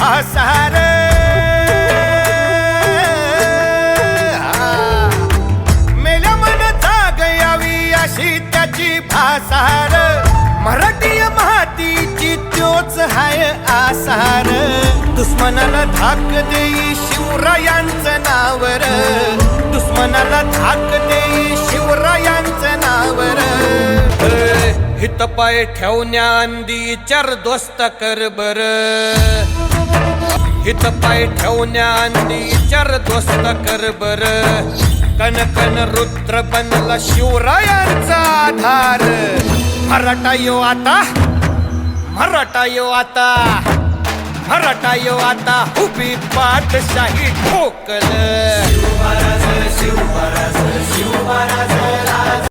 भासार मेल्या मन जाग यावी अशी त्याची भासार मराठी मातीची त्योच हाय आसार दुश्मनाला धाक देई शिवरायांचं नावर दुश्मनाला धाक देई शिवरायांचं नावर हित पाय ठेवण्याआंधी चार दोस्त कर बर हित पाय ठेवण्याआंधी चार दोस्त कर बर कन कन रुद्र बनला शिवरायांचा आधार मराठा यो आता मराठा यो आता मराठा यो आता उभी पाठशाही ठोकल शिव महाराज शिव महाराज शिव महाराज